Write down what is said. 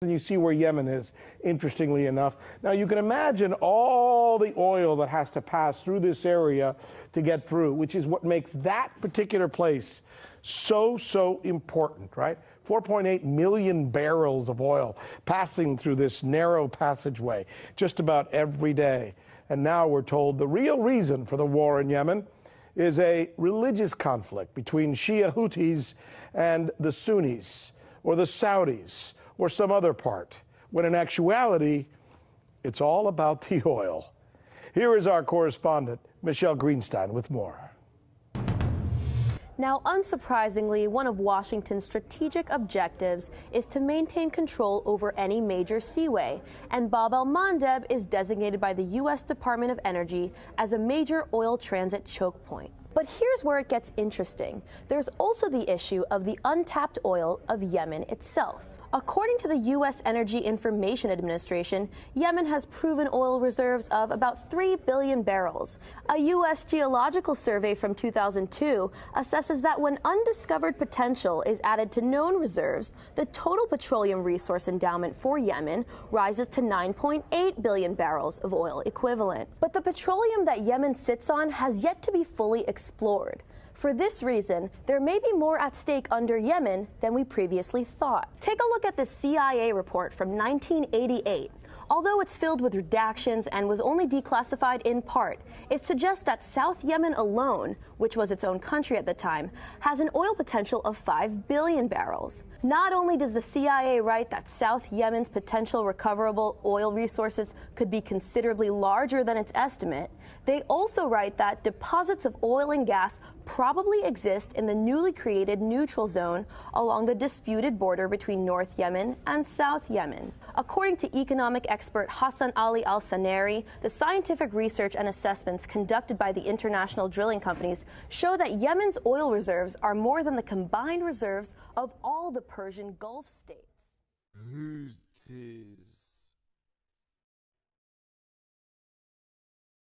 And you see where Yemen is, interestingly enough. Now, you can imagine all the oil that has to pass through this area to get through, which is what makes that particular place so important, right? 4.8 million barrels of oil passing through this narrow passageway just about every day. And now we're told the real reason for the war in Yemen is a religious conflict between Shia Houthis and the Sunnis, or the Saudis, or some other part, when in actuality, it's all about the oil. Here is our correspondent, Michelle Greenstein, with more. Now, unsurprisingly, one of Washington's strategic objectives is to maintain control over any major seaway, and Bab el-Mandeb is designated by the U.S. Department of Energy as a major oil transit choke point. But here's where it gets interesting. There's also the issue of the untapped oil of Yemen itself. According to the U.S. Energy Information Administration, Yemen has proven oil reserves of about 3 billion barrels. A U.S. geological survey from 2002 assesses that when undiscovered potential is added to known reserves, the total petroleum resource endowment for Yemen rises to 9.8 billion barrels of oil equivalent. But the petroleum that Yemen sits on has yet to be fully explored. For this reason, there may be more at stake under Yemen than we previously thought. Take a look at the CIA report from 1988. Although it's filled with redactions and was only declassified in part, it suggests that South Yemen alone, which was its own country at the time, has an oil potential of 5 billion barrels. Not only does the CIA write that South Yemen's potential recoverable oil resources could be considerably larger than its estimate, they also write that deposits of oil and gas probably exist in the newly created neutral zone along the disputed border between North Yemen and South Yemen. According to economic expert Hassan Ali al-Saneri, the scientific research and assessments conducted by the international drilling companies show that Yemen's oil reserves are more than the combined reserves of all the Persian Gulf states.